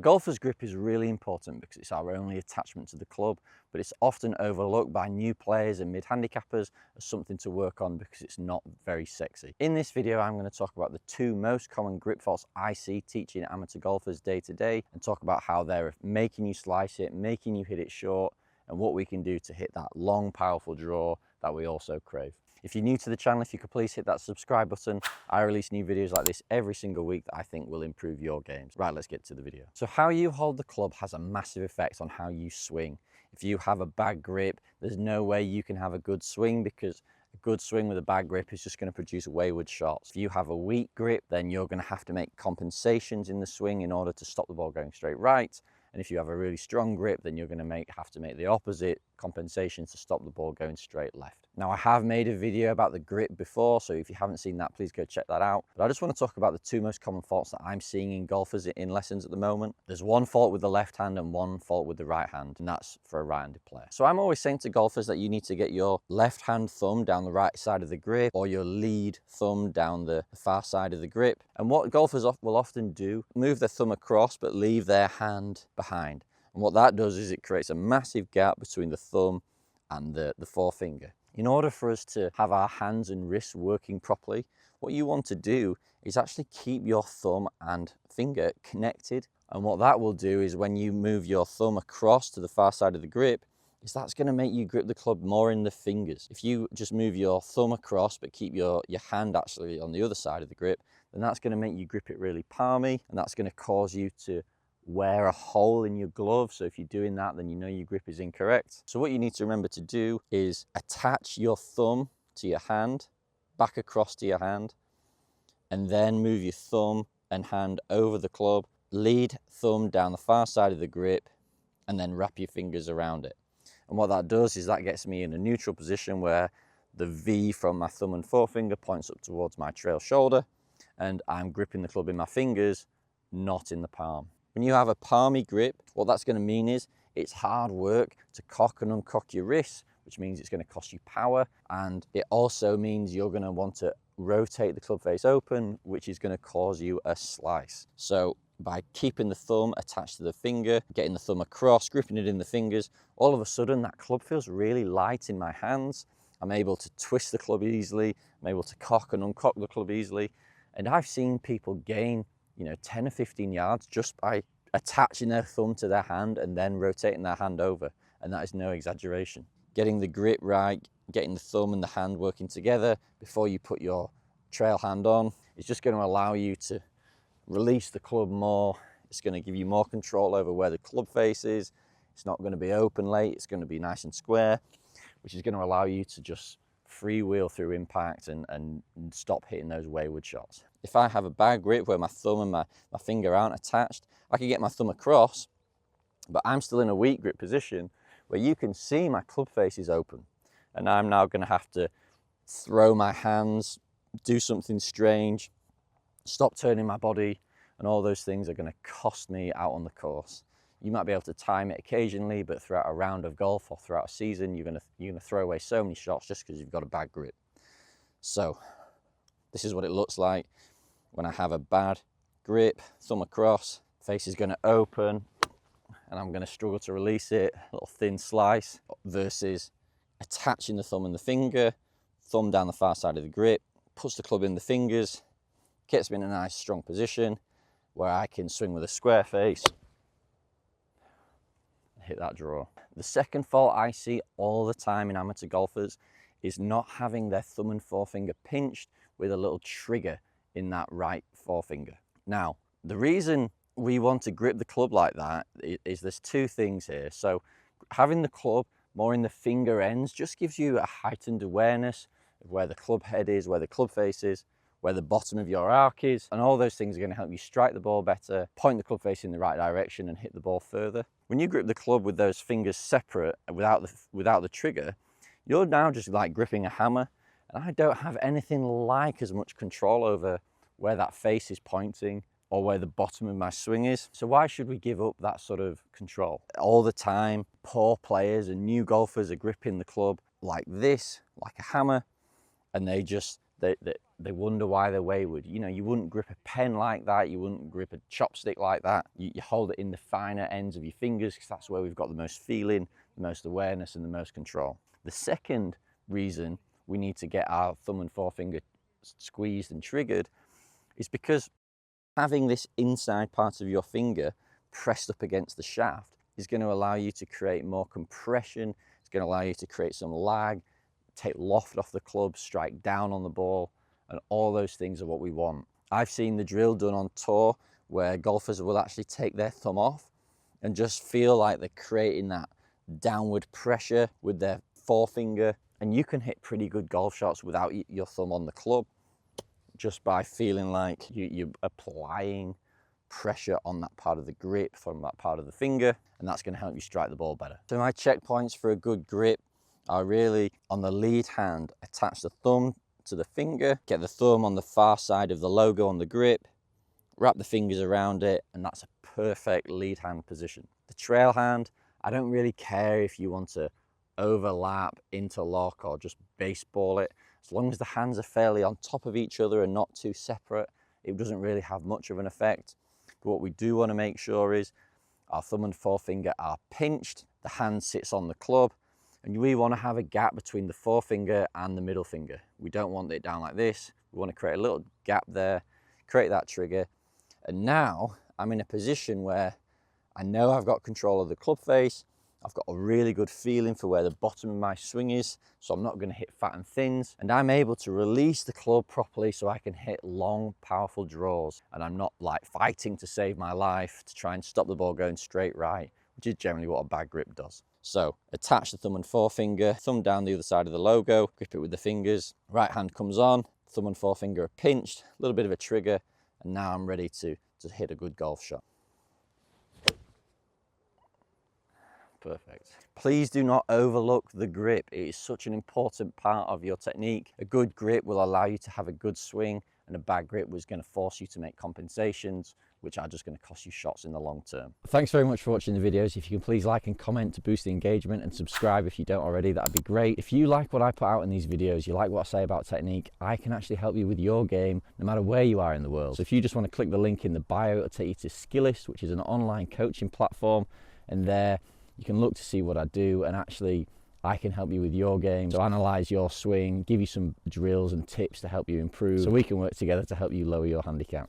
golfer's grip is really important because it's our only attachment to the club, but it's often overlooked by new players and mid-handicappers as something to work on because it's not very sexy. In this video, I'm going to talk about the 2 most common grip faults I see teaching amateur golfers day to day, and talk about how they're making you slice it, making you hit it short, and what we can do to hit that long, powerful draw that we also crave. If you're new to the channel, if you could please hit that subscribe button. I release new videos like this every single week that I think will improve your games. Right, let's get to the video. So how you hold the club has a massive effect on how you swing. If you have a bad grip, there's no way you can have a good swing, because a good swing with a bad grip is just going to produce wayward shots. If you have a weak grip, then you're going to have to make compensations in the swing in order to stop the ball going straight right. And if you have a really strong grip, then you're going to have to make the opposite compensations to stop the ball going straight left. Now, I have made a video about the grip before, so if you haven't seen that, please go check that out. But I just want to talk about the 2 most common faults that I'm seeing in golfers in lessons at the moment. There's one fault with the left hand and one fault with the right hand, and that's for a right-handed player. So I'm always saying to golfers that you need to get your left hand thumb down the right side of the grip, or your lead thumb down the far side of the grip. And what golfers will often do, move their thumb across but leave their hand behind. And what that does is it creates a massive gap between the thumb and the forefinger. In order for us to have our hands and wrists working properly, what you want to do is actually keep your thumb and finger connected. And what that will do is when you move your thumb across to the far side of the grip, is that's going to make you grip the club more in the fingers. If you just move your thumb across but keep your hand actually on the other side of the grip, then that's going to make you grip it really palmy, and that's going to cause you to wear a hole in your glove. So if you're doing that, then you know your grip is incorrect. So what you need to remember to do is attach your thumb to your hand, back across to your hand, and then move your thumb and hand over the club, lead thumb down the far side of the grip, and then wrap your fingers around it. And what that does is that gets me in a neutral position where the V from my thumb and forefinger points up towards my trail shoulder, and I'm gripping the club in my fingers, not in the palm. When you have a palmy grip, what that's going to mean is it's hard work to cock and uncock your wrists, which means it's going to cost you power. And it also means you're going to want to rotate the club face open, which is going to cause you a slice. So by keeping the thumb attached to the finger, getting the thumb across, gripping it in the fingers, all of a sudden that club feels really light in my hands. I'm able to twist the club easily. I'm able to cock and uncock the club easily. And I've seen people gain 10 or 15 yards just by attaching their thumb to their hand and then rotating their hand over. And that is no exaggeration. Getting the grip right, getting the thumb and the hand working together before you put your trail hand on is just going to allow you to release the club more. It's going to give you more control over where the club face is. It's not going to be open late. It's going to be nice and square, which is going to allow you to just freewheel through impact and stop hitting those wayward shots. If I have a bad grip where my thumb and my finger aren't attached, I can get my thumb across, but I'm still in a weak grip position where you can see my club face is open. And I'm now going to have to throw my hands, do something strange, stop turning my body, and all those things are going to cost me out on the course. You might be able to time it occasionally, but throughout a round of golf or throughout a season, you're going to throw away so many shots just because you've got a bad grip. So this is what it looks like when I have a bad grip, thumb across, face is going to open, and I'm going to struggle to release it, a little thin slice, versus attaching the thumb and the finger, thumb down the far side of the grip, puts the club in the fingers, gets me in a nice strong position where I can swing with a square face, hit that draw. The second fault I see all the time in amateur golfers is not having their thumb and forefinger pinched with a little trigger in that right forefinger. Now, the reason we want to grip the club like that is there's 2 things here. So having the club more in the finger ends just gives you a heightened awareness of where the club head is, where the club face is, where the bottom of your arc is, and all those things are going to help you strike the ball better, point the club face in the right direction, and hit the ball further. When you grip the club with those fingers separate without the trigger, you're now just like gripping a hammer, and I don't have anything like as much control over where that face is pointing or where the bottom of my swing is. So why should we give up that sort of control? All the time, poor players and new golfers are gripping the club like this, like a hammer, and they wonder why they're wayward. You know, you wouldn't grip a pen like that, you wouldn't grip a chopstick like that. You hold it in the finer ends of your fingers because that's where we've got the most feeling, the most awareness and the most control. The second reason we need to get our thumb and forefinger squeezed and triggered is because having this inside part of your finger pressed up against the shaft is going to allow you to create more compression. It's going to allow you to create some lag, take loft off the club, strike down on the ball, and all those things are what we want. I've seen the drill done on tour where golfers will actually take their thumb off and just feel like they're creating that downward pressure with their forefinger, and you can hit pretty good golf shots without your thumb on the club just by feeling like you're applying pressure on that part of the grip from that part of the finger, and that's going to help you strike the ball better. So my checkpoints for a good grip are really on the lead hand, attach the thumb to the finger, get the thumb on the far side of the logo on the grip, wrap the fingers around it, and that's a perfect lead hand position. The trail hand, I don't really care if you want to overlap, interlock, or just baseball it. As long as the hands are fairly on top of each other and not too separate, it doesn't really have much of an effect. But what we do want to make sure is our thumb and forefinger are pinched, the hand sits on the club, and we want to have a gap between the forefinger and the middle finger. We don't want it down like this. We want to create a little gap there, create that trigger. And now I'm in a position where I know I've got control of the club face. I've got a really good feeling for where the bottom of my swing is, so I'm not going to hit fat and thins. And I'm able to release the club properly so I can hit long, powerful draws. And I'm not like fighting to save my life to try and stop the ball going straight right, which is generally what a bad grip does. So attach the thumb and forefinger, thumb down the other side of the logo, grip it with the fingers. Right hand comes on, thumb and forefinger are pinched, a little bit of a trigger, and now I'm ready to hit a good golf shot. Perfect. Please do not overlook the grip. It is such an important part of your technique. A good grip will allow you to have a good swing, and a bad grip was going to force you to make compensations, which are just going to cost you shots in the long term. Thanks very much for watching the videos. If you can please like and comment to boost the engagement, and subscribe if you don't already, that'd be great. If you like what I put out in these videos, you like what I say about technique, I can actually help you with your game no matter where you are in the world. So if you just want to click the link in the bio, it'll take you to Skillist, which is an online coaching platform, and there you can look to see what I do, and actually I can help you with your game. So analyze your swing, give you some drills and tips to help you improve, so we can work together to help you lower your handicap.